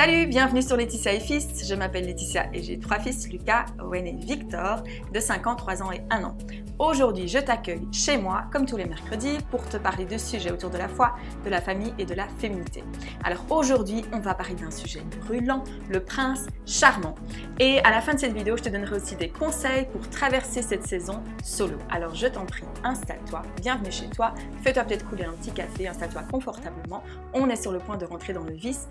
Salut, bienvenue sur Laetitia et Fils. Je m'appelle Laetitia et j'ai 3 fils, Lucas, Owen et Victor, de 5 ans, 3 ans et 1 an. Aujourd'hui, je t'accueille chez moi, comme tous les mercredis, pour te parler de sujets autour de la foi, de la famille et de la féminité. Alors aujourd'hui, on va parler d'un sujet brûlant, le prince charmant. Et à la fin de cette vidéo, je te donnerai aussi des conseils pour traverser cette saison solo. Alors je t'en prie, installe-toi, bienvenue chez toi, fais-toi peut-être couler un petit café, installe-toi confortablement. On est sur le point de rentrer dans le vif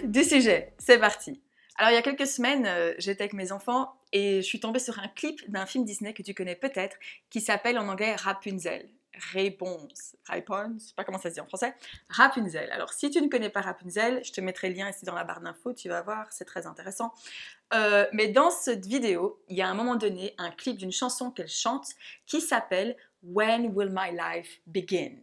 du sujet. C'est parti. Alors il y a quelques semaines, j'étais avec mes enfants et je suis tombée sur un clip d'un film Disney que tu connais peut-être qui s'appelle en anglais Rapunzel. Rapunzel, je sais pas comment ça se dit en français. Rapunzel. Alors si tu ne connais pas Rapunzel, je te mettrai le lien ici dans la barre d'infos, tu vas voir, c'est très intéressant. Mais dans cette vidéo, il y a à un moment donné un clip d'une chanson qu'elle chante qui s'appelle When Will My Life Begin?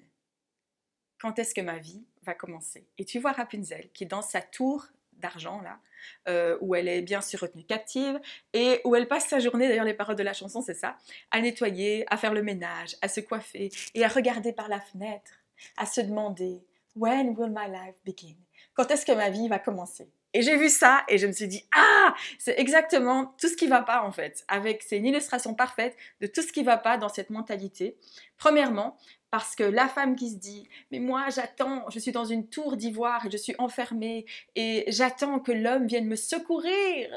Quand est-ce que ma vie va commencer? Et tu vois Rapunzel qui est dans sa tour d'argent là, où elle est bien sûr retenue captive et où elle passe sa journée, d'ailleurs les paroles de la chanson c'est ça, à nettoyer, à faire le ménage, à se coiffer et à regarder par la fenêtre, à se demander When will my life begin? Quand est-ce que ma vie va commencer? Et j'ai vu ça et je me suis dit ah, c'est exactement tout ce qui va pas en fait. C'est une illustration parfaite de tout ce qui va pas dans cette mentalité. Premièrement, parce que la femme qui se dit « mais moi j'attends, je suis dans une tour d'ivoire et je suis enfermée et j'attends que l'homme vienne me secourir »,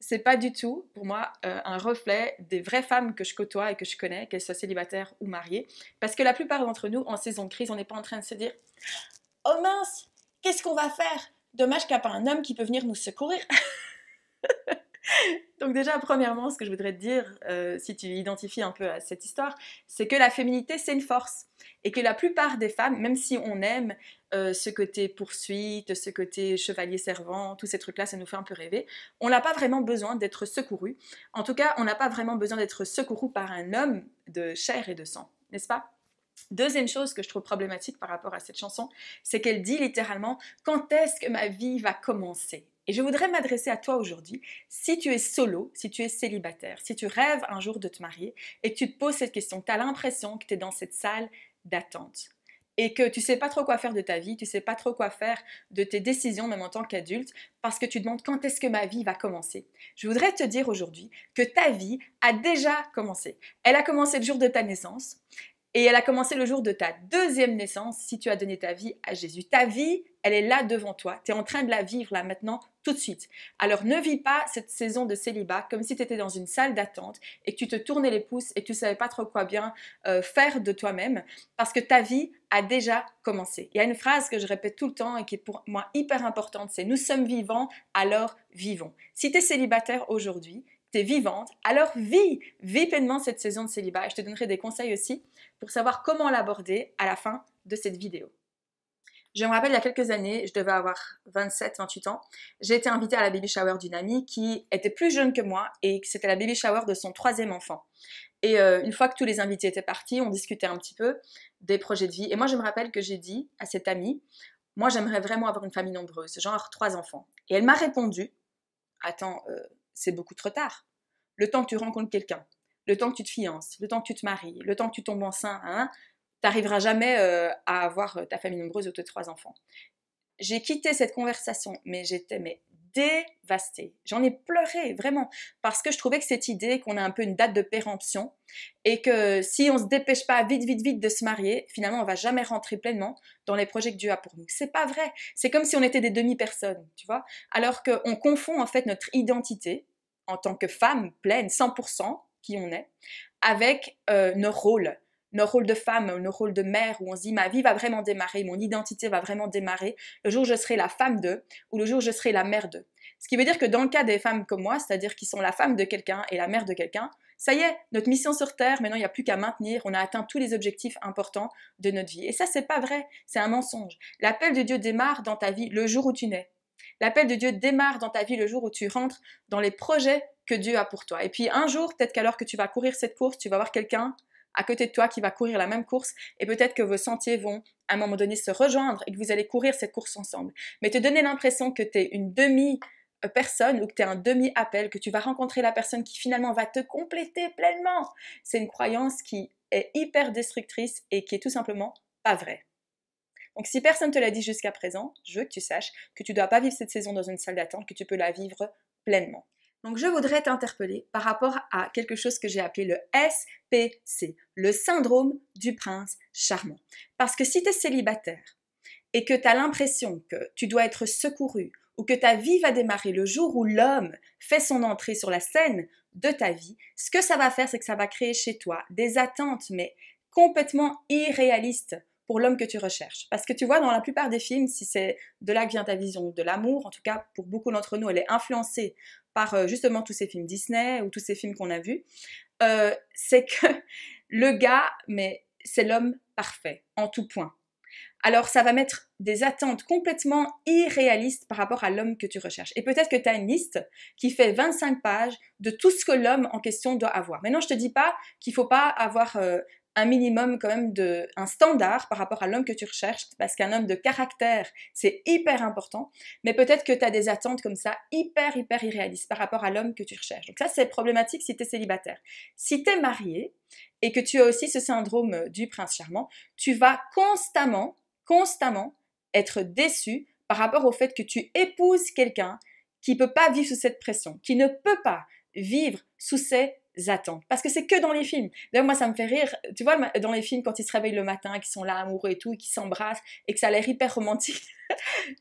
c'est pas du tout, pour moi, un reflet des vraies femmes que je côtoie et que je connais, qu'elles soient célibataires ou mariées. Parce que la plupart d'entre nous, en saison de crise, on n'est pas en train de se dire « oh mince, qu'est-ce qu'on va faire? Dommage qu'il n'y a pas un homme qui peut venir nous secourir ». Donc déjà, premièrement, ce que je voudrais te dire, si tu identifies un peu à cette histoire, c'est que la féminité, c'est une force. Et que la plupart des femmes, même si on aime ce côté poursuite, ce côté chevalier servant, tous ces trucs-là, ça nous fait un peu rêver, on n'a pas vraiment besoin d'être secouru. En tout cas, on n'a pas vraiment besoin d'être secouru par un homme de chair et de sang, n'est-ce pas? Deuxième chose que je trouve problématique par rapport à cette chanson, c'est qu'elle dit littéralement « quand est-ce que ma vie va commencer ?» Et je voudrais m'adresser à toi aujourd'hui, si tu es solo, si tu es célibataire, si tu rêves un jour de te marier et que tu te poses cette question, tu as l'impression que tu es dans cette salle d'attente et que tu ne sais pas trop quoi faire de ta vie, tu ne sais pas trop quoi faire de tes décisions même en tant qu'adulte parce que tu te demandes quand est-ce que ma vie va commencer. Je voudrais te dire aujourd'hui que ta vie a déjà commencé. Elle a commencé le jour de ta naissance. Et elle a commencé le jour de ta deuxième naissance, si tu as donné ta vie à Jésus. Ta vie, elle est là devant toi. Tu es en train de la vivre là maintenant, tout de suite. Alors ne vis pas cette saison de célibat comme si tu étais dans une salle d'attente et que tu te tournais les pouces et que tu ne savais pas trop quoi bien faire de toi-même parce que ta vie a déjà commencé. Il y a une phrase que je répète tout le temps et qui est pour moi hyper importante, c'est « nous sommes vivants, alors vivons ». Si tu es célibataire aujourd'hui, tu es vivante, alors vis pleinement cette saison de célibat et je te donnerai des conseils aussi pour savoir comment l'aborder à la fin de cette vidéo. Je me rappelle il y a quelques années, je devais avoir 27-28 ans, j'ai été invitée à la baby shower d'une amie qui était plus jeune que moi et c'était la baby shower de son 3e enfant. Et une fois que tous les invités étaient partis, on discutait un petit peu des projets de vie et moi je me rappelle que j'ai dit à cette amie, moi j'aimerais vraiment avoir une famille nombreuse, genre 3 enfants. Et elle m'a répondu, attends, c'est beaucoup trop tard. Le temps que tu rencontres quelqu'un, le temps que tu te fiances, le temps que tu te maries, le temps que tu tombes enceinte, hein, tu n'arriveras jamais à avoir ta famille nombreuse ou tes 3 enfants. J'ai quitté cette conversation, mais j'étais dévastée. J'en ai pleuré, vraiment, parce que je trouvais que cette idée qu'on a un peu une date de péremption et que si on ne se dépêche pas vite de se marier, finalement, on ne va jamais rentrer pleinement dans les projets que Dieu a pour nous. C'est pas vrai. C'est comme si on était des demi-personnes, tu vois, alors qu'on confond en fait notre identité en tant que femme pleine, 100% qui on est, avec nos rôles de femme, nos rôles de mère, où on se dit ma vie va vraiment démarrer, mon identité va vraiment démarrer le jour où je serai la femme d'eux ou le jour où je serai la mère d'eux. Ce qui veut dire que dans le cas des femmes comme moi, c'est-à-dire qui sont la femme de quelqu'un et la mère de quelqu'un, ça y est, notre mission sur Terre, maintenant il n'y a plus qu'à maintenir, on a atteint tous les objectifs importants de notre vie. Et ça, c'est pas vrai, c'est un mensonge. L'appel de Dieu démarre dans ta vie le jour où tu nais. L'appel de Dieu démarre dans ta vie le jour où tu rentres dans les projets que Dieu a pour toi. Et puis un jour, peut-être qu'alors que tu vas courir cette course, tu vas voir quelqu'un à côté de toi qui va courir la même course et peut-être que vos sentiers vont à un moment donné se rejoindre et que vous allez courir cette course ensemble. Mais te donner l'impression que tu es une demi-personne ou que tu es un demi-appel, que tu vas rencontrer la personne qui finalement va te compléter pleinement, c'est une croyance qui est hyper destructrice et qui est tout simplement pas vraie. Donc si personne ne te l'a dit jusqu'à présent, je veux que tu saches que tu ne dois pas vivre cette saison dans une salle d'attente, que tu peux la vivre pleinement. Donc je voudrais t'interpeller par rapport à quelque chose que j'ai appelé le SPC, le syndrome du prince charmant. Parce que si tu es célibataire et que tu as l'impression que tu dois être secouru ou que ta vie va démarrer le jour où l'homme fait son entrée sur la scène de ta vie, ce que ça va faire, c'est que ça va créer chez toi des attentes, mais complètement irréalistes pour l'homme que tu recherches. Parce que tu vois, dans la plupart des films, si c'est de là que vient ta vision de l'amour, en tout cas pour beaucoup d'entre nous, elle est influencée par justement tous ces films Disney ou tous ces films qu'on a vus, c'est que le gars, mais c'est l'homme parfait en tout point. Alors ça va mettre des attentes complètement irréalistes par rapport à l'homme que tu recherches. Et peut-être que tu as une liste qui fait 25 pages de tout ce que l'homme en question doit avoir. Maintenant, je te dis pas qu'il faut pas avoir un minimum quand même un standard par rapport à l'homme que tu recherches, parce qu'un homme de caractère, c'est hyper important, mais peut-être que tu as des attentes comme ça hyper irréalistes par rapport à l'homme que tu recherches. Donc ça, c'est problématique si tu es célibataire. Si tu es marié et que tu as aussi ce syndrome du prince charmant, tu vas constamment être déçu par rapport au fait que tu épouses quelqu'un qui peut pas vivre sous cette pression, qui ne peut pas vivre sous ces attentes. Parce que c'est que dans les films. D'ailleurs, moi, ça me fait rire. Tu vois, dans les films, quand ils se réveillent le matin, qu'ils sont là amoureux et tout, et qu'ils s'embrassent, et que ça a l'air hyper romantique.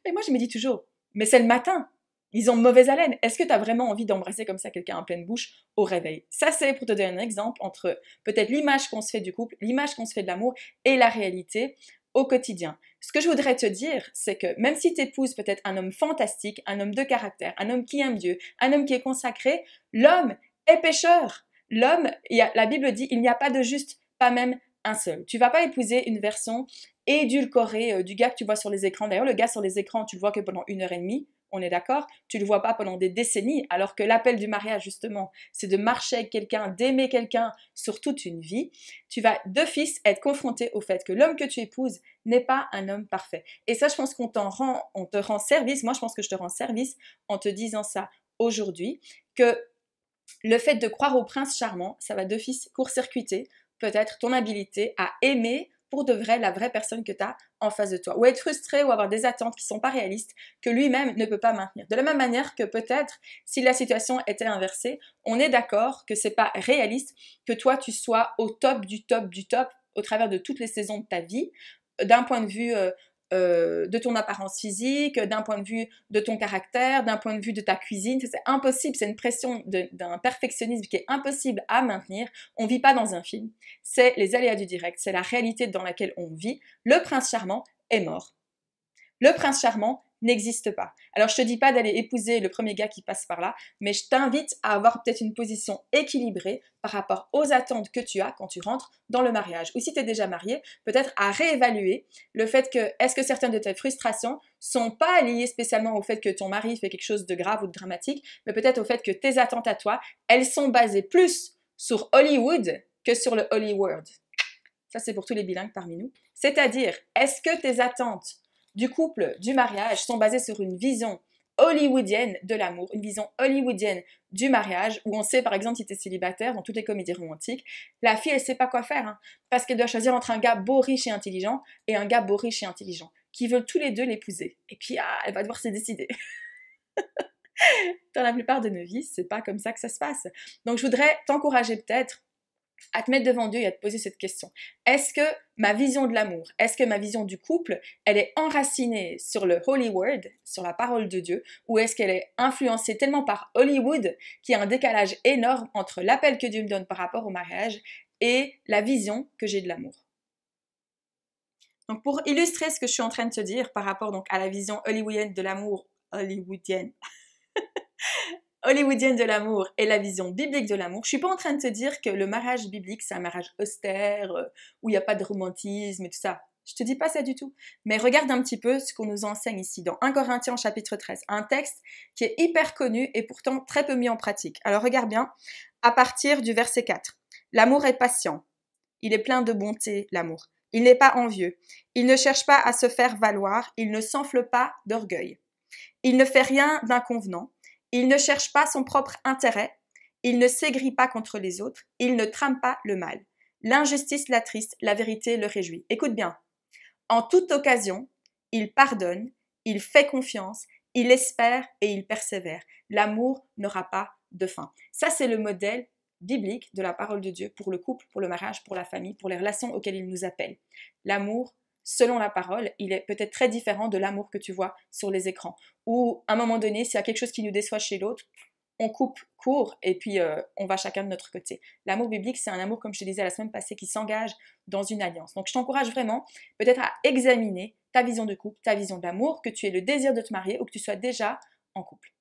Et moi, je me dis toujours, mais c'est le matin. Ils ont mauvaise haleine. Est-ce que tu as vraiment envie d'embrasser comme ça quelqu'un en pleine bouche au réveil? Ça, c'est pour te donner un exemple entre peut-être l'image qu'on se fait du couple, l'image qu'on se fait de l'amour et la réalité au quotidien. Ce que je voudrais te dire, c'est que même si tu épouses peut-être un homme fantastique, un homme de caractère, un homme qui aime Dieu, un homme qui est consacré, l'homme est pécheur. L'homme, la Bible dit, il n'y a pas de juste, pas même un seul. Tu vas pas épouser une version édulcorée du gars que tu vois sur les écrans. D'ailleurs, le gars sur les écrans, tu le vois que pendant 1h30, on est d'accord, tu le vois pas pendant des décennies, alors que l'appel du mariage, justement, c'est de marcher avec quelqu'un, d'aimer quelqu'un sur toute une vie. Tu vas d'office être confronté au fait que l'homme que tu épouses n'est pas un homme parfait. Et ça, je pense qu'on te rend service. Moi, je pense que je te rends service en te disant ça aujourd'hui, que le fait de croire au prince charmant, ça va d'office court-circuiter peut-être ton habilité à aimer pour de vrai la vraie personne que tu as en face de toi. Ou être frustré ou avoir des attentes qui ne sont pas réalistes, que lui-même ne peut pas maintenir. De la même manière que peut-être, si la situation était inversée, on est d'accord que c'est pas réaliste que toi tu sois au top du top du top au travers de toutes les saisons de ta vie, d'un point de vue de ton apparence physique, d'un point de vue de ton caractère, d'un point de vue de ta cuisine. C'est impossible, c'est une pression d'un perfectionnisme qui est impossible à maintenir. On ne vit pas dans un film, c'est les aléas du direct, c'est la réalité dans laquelle on vit. Le prince charmant est mort. Le prince charmant n'existe pas. Alors je te dis pas d'aller épouser le premier gars qui passe par là, mais je t'invite à avoir peut-être une position équilibrée par rapport aux attentes que tu as quand tu rentres dans le mariage. Ou si tu es déjà marié, peut-être à réévaluer le fait que, est-ce que certaines de tes frustrations sont pas liées spécialement au fait que ton mari fait quelque chose de grave ou de dramatique, mais peut-être au fait que tes attentes à toi, elles sont basées plus sur Hollywood que sur le Hollyworld. Ça, c'est pour tous les bilingues parmi nous. C'est-à-dire, est-ce que tes attentes du couple, du mariage, sont basées sur une vision hollywoodienne de l'amour, une vision hollywoodienne du mariage, où on sait, par exemple, si tu es célibataire, dans toutes les comédies romantiques, la fille, elle sait pas quoi faire, parce qu'elle doit choisir entre un gars beau, riche et intelligent, et un gars beau, riche et intelligent, qui veulent tous les deux l'épouser. Et puis, elle va devoir se décider. Dans la plupart de nos vies, c'est pas comme ça que ça se passe. Donc, je voudrais t'encourager peut-être à te mettre devant Dieu et à te poser cette question. Est-ce que ma vision de l'amour, est-ce que ma vision du couple, elle est enracinée sur le Holy Word, sur la parole de Dieu, ou est-ce qu'elle est influencée tellement par Hollywood qu'il y a un décalage énorme entre l'appel que Dieu me donne par rapport au mariage et la vision que j'ai de l'amour? Donc pour illustrer ce que je suis en train de te dire par rapport donc à la vision hollywoodienne de l'amour, hollywoodienne de l'amour et la vision biblique de l'amour, je suis pas en train de te dire que le mariage biblique c'est un mariage austère où il n'y a pas de romantisme et tout ça. Je te dis pas ça du tout. Mais regarde un petit peu ce qu'on nous enseigne ici dans 1 Corinthiens chapitre 13, un texte qui est hyper connu et pourtant très peu mis en pratique. Alors regarde bien, à partir du verset 4. L'amour est patient, il est plein de bonté, l'amour. Il n'est pas envieux, il ne cherche pas à se faire valoir, il ne s'enfle pas d'orgueil. Il ne fait rien d'inconvenant. Il ne cherche pas son propre intérêt, il ne s'aigrit pas contre les autres, il ne trame pas le mal. L'injustice l'attriste, la vérité le réjouit. Écoute bien. En toute occasion, il pardonne, il fait confiance, il espère et il persévère. L'amour n'aura pas de fin. Ça, c'est le modèle biblique de la parole de Dieu pour le couple, pour le mariage, pour la famille, pour les relations auxquelles il nous appelle. L'amour, selon la parole, il est peut-être très différent de l'amour que tu vois sur les écrans. Ou à un moment donné, s'il y a quelque chose qui nous déçoit chez l'autre, on coupe court et puis on va chacun de notre côté. L'amour biblique, c'est un amour, comme je te disais la semaine passée, qui s'engage dans une alliance. Donc je t'encourage vraiment peut-être à examiner ta vision de couple, ta vision d'amour, que tu aies le désir de te marier ou que tu sois déjà en couple.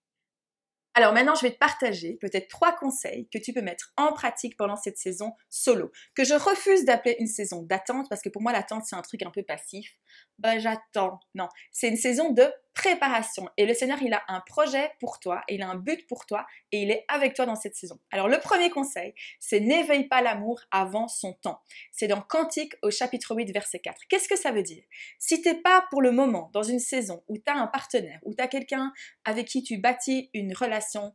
Alors maintenant, je vais te partager peut-être 3 conseils que tu peux mettre en pratique pendant cette saison solo, que je refuse d'appeler une saison d'attente, parce que pour moi, l'attente, c'est un truc un peu passif. Ben, j'attends. Non, c'est une saison de préparation. Et le Seigneur, il a un projet pour toi, il a un but pour toi, et il est avec toi dans cette saison. Alors, le premier conseil, c'est n'éveille pas l'amour avant son temps. C'est dans Cantique au chapitre 8, verset 4. Qu'est-ce que ça veut dire? Si t'es pas pour le moment dans une saison où tu as un partenaire, où tu as quelqu'un avec qui tu bâtis une relation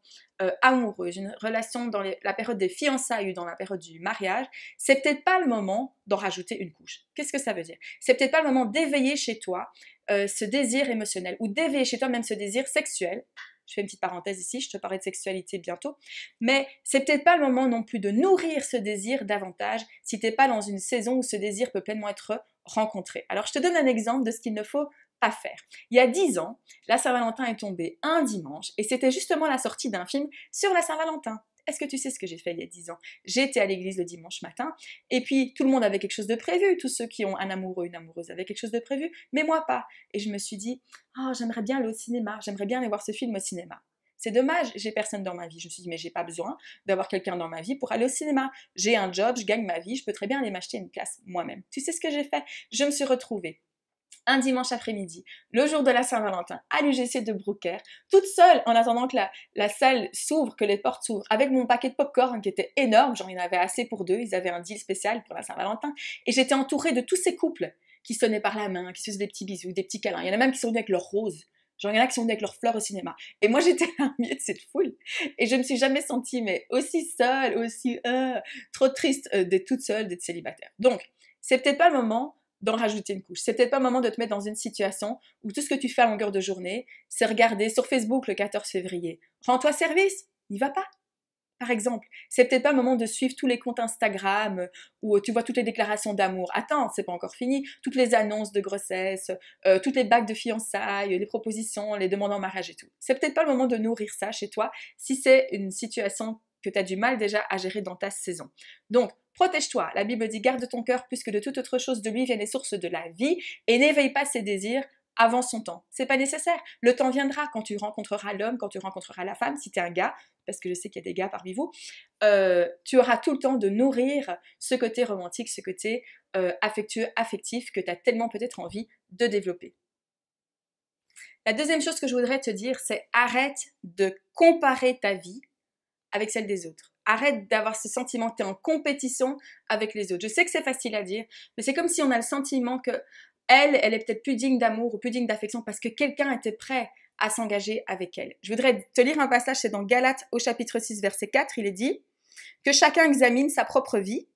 amoureuse, une relation dans la période des fiançailles ou dans la période du mariage, c'est peut-être pas le moment d'en rajouter une couche. Qu'est-ce que ça veut dire? C'est peut-être pas le moment d'éveiller chez toi ce désir émotionnel ou d'éveiller chez toi même ce désir sexuel. Je fais une petite parenthèse ici, je te parlerai de sexualité bientôt, mais c'est peut-être pas le moment non plus de nourrir ce désir davantage si t'es pas dans une saison où ce désir peut pleinement être rencontré. Alors je te donne un exemple de ce qu'il ne faut pas faire. Il y a 10 ans, la Saint-Valentin est tombée un dimanche et c'était justement la sortie d'un film sur la Saint-Valentin. Est-ce que tu sais ce que j'ai fait il y a 10 ans? J'étais à l'église le dimanche matin et puis tout le monde avait quelque chose de prévu. Tous ceux qui ont un amoureux, une amoureuse avaient quelque chose de prévu, mais moi pas. Et je me suis dit, oh, j'aimerais bien aller au cinéma, j'aimerais bien aller voir ce film au cinéma. C'est dommage, j'ai personne dans ma vie. Je me suis dit, mais j'ai pas besoin d'avoir quelqu'un dans ma vie pour aller au cinéma. J'ai un job, je gagne ma vie, je peux très bien aller m'acheter une place moi-même. Tu sais ce que j'ai fait? Je me suis retrouvée un dimanche après-midi, le jour de la Saint-Valentin, à l'UGC de Brooker, toute seule en attendant que la salle s'ouvre, que les portes s'ouvrent, avec mon paquet de popcorn qui était énorme, genre il y en avait assez pour 2, ils avaient un deal spécial pour la Saint-Valentin, et j'étais entourée de tous ces couples qui se sonnaient par la main, qui se faisaient des petits bisous, des petits câlins, il y en a même qui sont venus avec leurs roses, genre il y en a qui sont venus avec leurs fleurs au cinéma, et moi j'étais là au milieu de cette foule, et je me suis jamais sentie mais aussi seule, aussi trop triste d'être toute seule, d'être célibataire. Donc, c'est peut-être pas le moment d'en rajouter une couche. C'est peut-être pas le moment de te mettre dans une situation où tout ce que tu fais à longueur de journée, c'est regarder sur Facebook le 14 février. Rends-toi service, n'y va pas. Par exemple, c'est peut-être pas le moment de suivre tous les comptes Instagram où tu vois toutes les déclarations d'amour. Attends, c'est pas encore fini. Toutes les annonces de grossesse, toutes les bagues de fiançailles, les propositions, les demandes en mariage et tout. C'est peut-être pas le moment de nourrir ça chez toi si c'est une situation que tu as du mal déjà à gérer dans ta saison. Donc, protège-toi. La Bible dit garde ton cœur plus que de toute autre chose, de lui viennent les sources de la vie et n'éveille pas ses désirs avant son temps. C'est pas nécessaire. Le temps viendra quand tu rencontreras l'homme, quand tu rencontreras la femme, si tu es un gars, parce que je sais qu'il y a des gars parmi vous, tu auras tout le temps de nourrir ce côté romantique, ce côté affectueux, affectif que tu as tellement peut-être envie de développer. La deuxième chose que je voudrais te dire, c'est arrête de comparer ta vie avec celle des autres. Arrête d'avoir ce sentiment que tu es en compétition avec les autres. Je sais que c'est facile à dire, mais c'est comme si on a le sentiment que elle est peut-être plus digne d'amour ou plus digne d'affection parce que quelqu'un était prêt à s'engager avec elle. Je voudrais te lire un passage, c'est dans Galates au chapitre 6, verset 4, il est dit que chacun examine sa propre vie.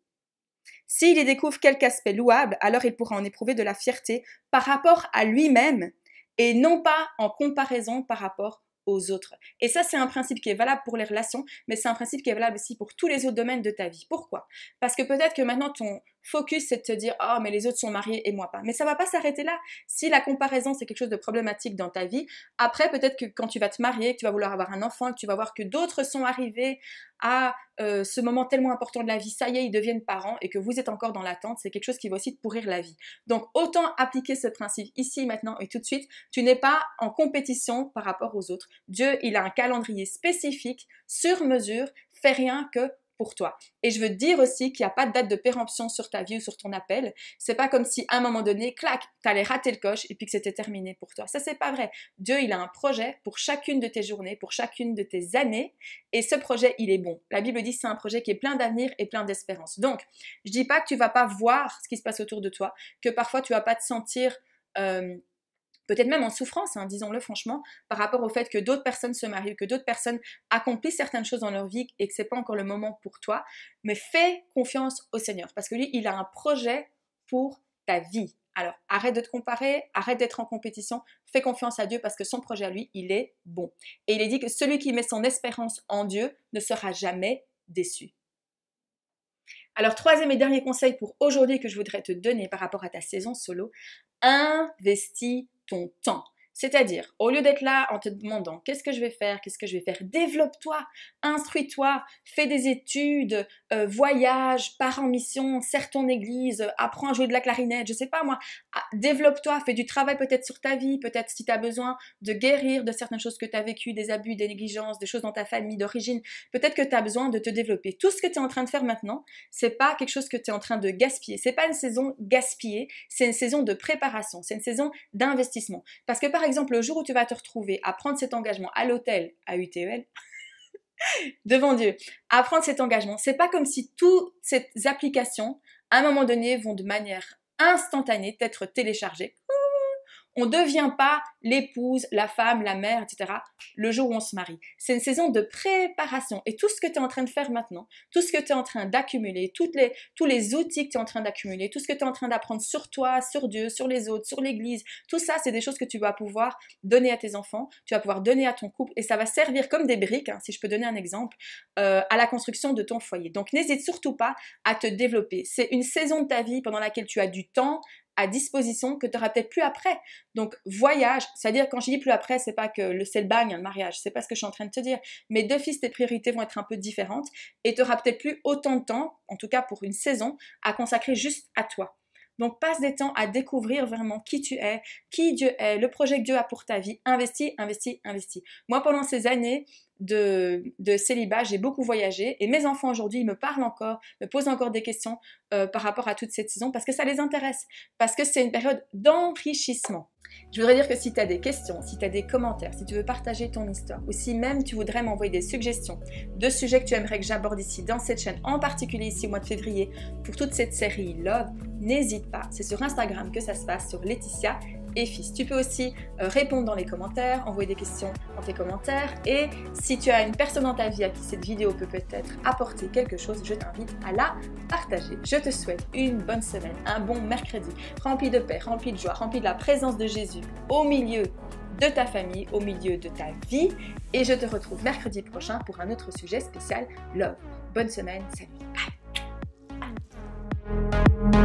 S'il y découvre quelque aspect louable, alors il pourra en éprouver de la fierté par rapport à lui-même et non pas en comparaison par rapport aux autres. Et ça, c'est un principe qui est valable pour les relations, mais c'est un principe qui est valable aussi pour tous les autres domaines de ta vie. Pourquoi? Parce que peut-être que maintenant, ton focus, c'est de te dire « Oh, mais les autres sont mariés et moi pas ». Mais ça va pas s'arrêter là. Si la comparaison, c'est quelque chose de problématique dans ta vie, après, peut-être que quand tu vas te marier, que tu vas vouloir avoir un enfant, que tu vas voir que d'autres sont arrivés à ce moment tellement important de la vie, ça y est, ils deviennent parents et que vous êtes encore dans l'attente, c'est quelque chose qui va aussi te pourrir la vie. Donc, autant appliquer ce principe ici, maintenant et tout de suite. Tu n'es pas en compétition par rapport aux autres. Dieu, il a un calendrier spécifique, sur mesure, fait rien que pour toi. Et je veux te dire aussi qu'il n'y a pas de date de péremption sur ta vie ou sur ton appel. C'est pas comme si à un moment donné, clac, t'allais rater le coche et puis que c'était terminé pour toi. Ça, c'est pas vrai. Dieu, il a un projet pour chacune de tes journées, pour chacune de tes années et ce projet, il est bon. La Bible dit que c'est un projet qui est plein d'avenir et plein d'espérance. Donc, je dis pas que tu vas pas voir ce qui se passe autour de toi, que parfois tu vas pas te sentir peut-être même en souffrance, hein, disons-le franchement, par rapport au fait que d'autres personnes se marient, que d'autres personnes accomplissent certaines choses dans leur vie et que c'est pas encore le moment pour toi, mais fais confiance au Seigneur parce que lui, il a un projet pour ta vie. Alors, arrête de te comparer, arrête d'être en compétition, fais confiance à Dieu parce que son projet à lui, il est bon. Et il est dit que celui qui met son espérance en Dieu ne sera jamais déçu. Alors, troisième et dernier conseil pour aujourd'hui que je voudrais te donner par rapport à ta saison solo, investis ton temps. C'est-à-dire, au lieu d'être là en te demandant qu'est-ce que je vais faire, développe-toi, instruis-toi, fais des études, voyage, pars en mission, sers ton église, apprends à jouer de la clarinette, je sais pas moi, développe-toi, fais du travail peut-être sur ta vie, peut-être si tu as besoin de guérir de certaines choses que tu as vécues, des abus, des négligences, des choses dans ta famille d'origine, peut-être que tu as besoin de te développer. Tout ce que tu es en train de faire maintenant, c'est pas quelque chose que tu es en train de gaspiller, c'est pas une saison gaspillée, c'est une saison de préparation, c'est une saison d'investissement. Parce que par exemple, le jour où tu vas te retrouver à prendre cet engagement à l'hôtel, à UTEL, devant Dieu, à prendre cet engagement, c'est pas comme si toutes ces applications, à un moment donné, vont de manière instantanée être téléchargées. On ne devient pas l'épouse, la femme, la mère, etc. le jour où on se marie. C'est une saison de préparation. Et tout ce que tu es en train de faire maintenant, tout ce que tu es en train d'accumuler, tous les outils que tu es en train d'accumuler, tout ce que tu es en train d'apprendre sur toi, sur Dieu, sur les autres, sur l'Église, tout ça, c'est des choses que tu vas pouvoir donner à tes enfants, tu vas pouvoir donner à ton couple et ça va servir comme des briques, si je peux donner un exemple, à la construction de ton foyer. Donc, n'hésite surtout pas à te développer. C'est une saison de ta vie pendant laquelle tu as du temps à disposition que tu n'auras peut-être plus après. Donc, voyage, c'est-à-dire quand je dis plus après, c'est pas que c'est le bagne, le mariage, c'est pas ce que je suis en train de te dire, mais d'office, tes priorités vont être un peu différentes et tu n'auras peut-être plus autant de temps, en tout cas pour une saison, à consacrer juste à toi. Donc, passe des temps à découvrir vraiment qui tu es, qui Dieu est, le projet que Dieu a pour ta vie. Investis, investis, investis. Moi, pendant ces années de célibat, j'ai beaucoup voyagé et mes enfants aujourd'hui, ils me parlent encore, me posent encore des questions par rapport à toute cette saison parce que ça les intéresse, parce que c'est une période d'enrichissement. Je voudrais dire que si tu as des questions, si tu as des commentaires, si tu veux partager ton histoire ou si même tu voudrais m'envoyer des suggestions de sujets que tu aimerais que j'aborde ici dans cette chaîne, en particulier ici au mois de février pour toute cette série Love, n'hésite pas. C'est sur Instagram que ça se passe, sur Laetitia et Fils. Tu peux aussi répondre dans les commentaires, envoyer des questions dans tes commentaires et si tu as une personne dans ta vie à qui cette vidéo peut peut-être apporter quelque chose, je t'invite à la partager. Je te souhaite une bonne semaine, un bon mercredi, rempli de paix, rempli de joie, rempli de la présence de Jésus au milieu de ta famille, au milieu de ta vie et je te retrouve mercredi prochain pour un autre sujet spécial Love. Bonne semaine, salut, bye.